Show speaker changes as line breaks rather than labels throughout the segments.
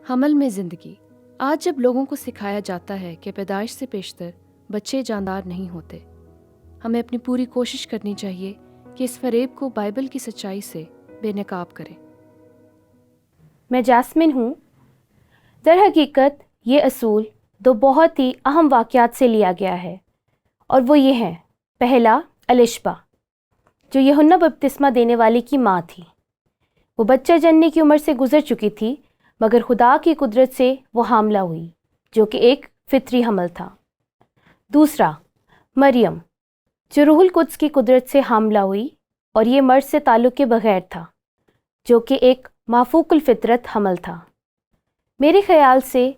حمل میں زندگی۔ آج جب لوگوں کو سکھایا جاتا ہے کہ پیدائش سے پیشتر بچے جاندار نہیں ہوتے، ہمیں اپنی پوری کوشش کرنی چاہیے کہ اس فریب کو بائبل کی سچائی سے بے نقاب کریں۔
میں جاسمن ہوں۔ در حقیقت یہ اصول دو بہت ہی اہم واقعات سے لیا گیا ہے، اور وہ یہ ہیں۔ پہلا، الشبہ، جو یوحنا بپتسمہ دینے والے کی ماں تھی۔ وہ بچہ جننے کی عمر سے گزر چکی تھی، مگر خدا کی قدرت سے وہ حاملہ ہوئی، جو کہ ایک فطری حمل تھا۔ دوسرا، مریم، جو روح القدس کی قدرت سے حاملہ ہوئی، اور یہ مرد سے تعلق کے بغیر تھا، جو کہ ایک مافوق الفطرت حمل تھا۔ میرے خیال سے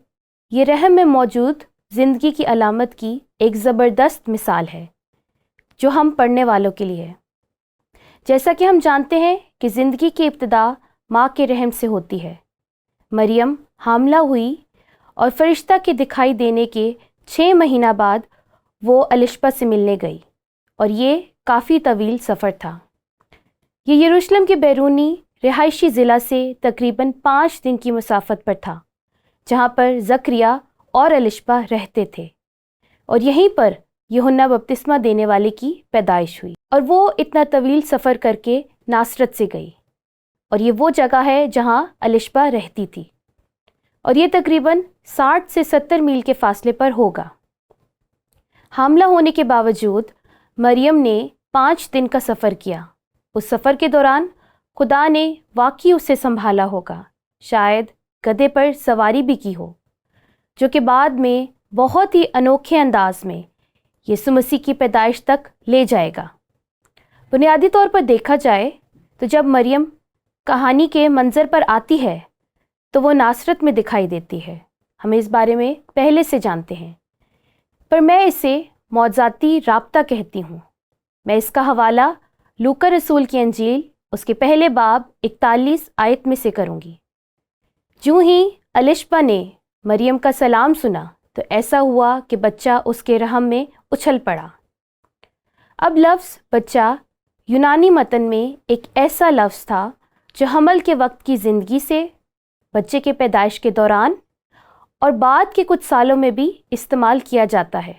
یہ رحم میں موجود زندگی کی علامت کی ایک زبردست مثال ہے جو ہم پڑھنے والوں کے لیے ہے۔ جیسا کہ ہم جانتے ہیں کہ زندگی کی ابتدا ماں کے رحم سے ہوتی ہے۔ مریم حاملہ ہوئی اور فرشتہ کے دکھائی دینے کے 6 مہینہ بعد وہ الشبہ سے ملنے گئی، اور یہ کافی طویل سفر تھا۔ یہ یروشلم کے بیرونی رہائشی ضلع سے تقریباً 5 دن کی مسافت پر تھا، جہاں پر زکریہ اور الشبہ رہتے تھے، اور یہیں پر یوحنا بپتسمہ دینے والے کی پیدائش ہوئی، اور وہ اتنا طویل سفر کر کے ناصرت سے گئی، اور یہ وہ جگہ ہے جہاں الشبہ رہتی تھی، اور یہ تقریباً 60 سے 70 میل کے فاصلے پر ہوگا۔ حاملہ ہونے کے باوجود مریم نے 5 دن کا سفر کیا۔ اس سفر کے دوران خدا نے واقعی اسے سنبھالا ہوگا، شاید گدھے پر سواری بھی کی ہو، جو کہ بعد میں بہت ہی انوکھے انداز میں یسوع مسیح کی پیدائش تک لے جائے گا۔ بنیادی طور پر دیکھا جائے تو جب مریم کہانی کے منظر پر آتی ہے تو وہ ناصرت میں دکھائی دیتی ہے۔ ہم اس بارے میں پہلے سے جانتے ہیں، پر میں اسے معجزاتی رابطہ کہتی ہوں۔ میں اس کا حوالہ لوکا رسول کی انجیل اس کے پہلے باب 41 آیت میں سے کروں گی۔ جو ہی الشبہ نے مریم کا سلام سنا تو ایسا ہوا کہ بچہ اس کے رحم میں اچھل پڑا۔ اب لفظ بچہ یونانی متن میں ایک ایسا لفظ تھا جو حمل کے وقت کی زندگی سے، بچے کے پیدائش کے دوران اور بعد کے کچھ سالوں میں بھی استعمال کیا جاتا ہے۔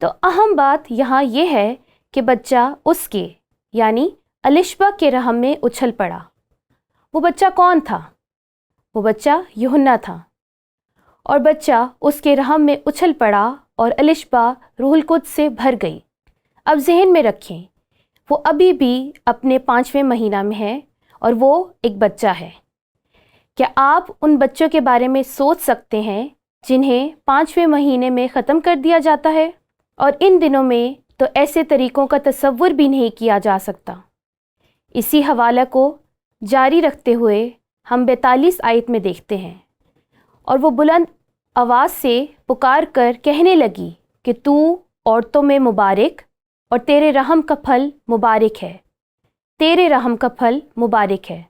تو اہم بات یہاں یہ ہے کہ بچہ اس کے یعنی الشبہ کے رحم میں اچھل پڑا۔ وہ بچہ کون تھا؟ وہ بچہ یوحنا تھا، اور بچہ اس کے رحم میں اچھل پڑا اور الشبہ روح القدس سے بھر گئی۔ اب ذہن میں رکھیں، وہ ابھی بھی اپنے 5ویں مہینہ میں ہے اور وہ ایک بچہ ہے۔ کیا آپ ان بچوں کے بارے میں سوچ سکتے ہیں جنہیں 5ویں مہینے میں ختم کر دیا جاتا ہے؟ اور ان دنوں میں تو ایسے طریقوں کا تصور بھی نہیں کیا جا سکتا۔ اسی حوالہ کو جاری رکھتے ہوئے ہم 42 آیت میں دیکھتے ہیں، اور وہ بلند آواز سے پکار کر کہنے لگی کہ تو عورتوں میں مبارک اور تیرے رحم کا پھل مبارک ہے، تیرے رحم کا پھل مبارک ہے۔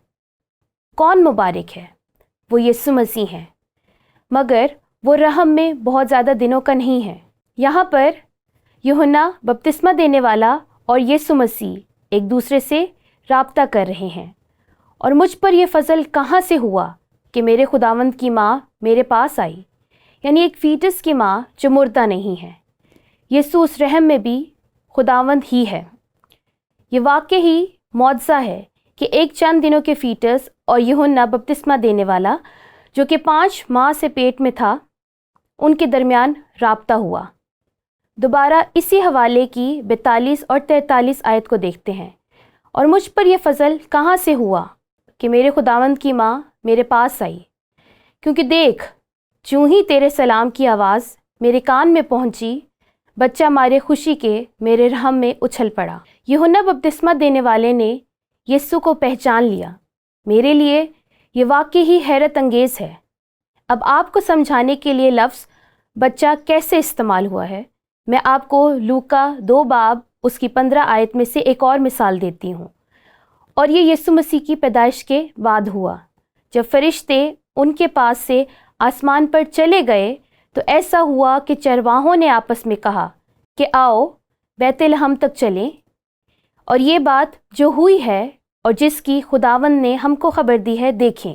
کون مبارک ہے؟ وہ یسوع مسیح ہے، مگر وہ رحم میں بہت زیادہ دنوں کا نہیں ہے۔ یہاں پر یوحنا بپتسمہ دینے والا اور یسوع مسیح ایک دوسرے سے رابطہ کر رہے ہیں، اور مجھ پر یہ فضل کہاں سے ہوا کہ میرے خداوند کی ماں میرے پاس آئی، یعنی ایک فیٹس کی ماں جو مردہ نہیں ہے۔ یسوع اس رحم میں بھی خداوند ہی ہے۔ یہ واقعی ہی معجزہ ہے کہ ایک چند دنوں کے فیٹس اور یوحنا بپتسمہ دینے والا جو کہ 5 ماہ سے پیٹ میں تھا، ان کے درمیان رابطہ ہوا۔ دوبارہ اسی حوالے کی 42 اور 43 آیت کو دیکھتے ہیں، اور مجھ پر یہ فضل کہاں سے ہوا کہ میرے خداوند کی ماں میرے پاس آئی، کیونکہ دیکھ، جو ہی تیرے سلام کی آواز میرے کان میں پہنچی، بچہ مارے خوشی کے میرے رحم میں اچھل پڑا۔ یوحنا بپتسمہ دینے والے نے یسوع کو پہچان لیا۔ میرے لیے یہ واقعی ہی حیرت انگیز ہے۔ اب آپ کو سمجھانے کے لیے لفظ بچہ کیسے استعمال ہوا ہے، میں آپ کو لوکا 2 باب اس کی 15 آیت میں سے ایک اور مثال دیتی ہوں، اور یہ یسوع مسیح کی پیدائش کے بعد ہوا۔ جب فرشتے ان کے پاس سے آسمان پر چلے گئے تو ایسا ہوا کہ چرواہوں نے آپس میں کہا کہ آؤ بیت لحم تک چلیں، اور یہ بات جو ہوئی ہے اور جس کی خداوند نے ہم کو خبر دی ہے دیکھیں۔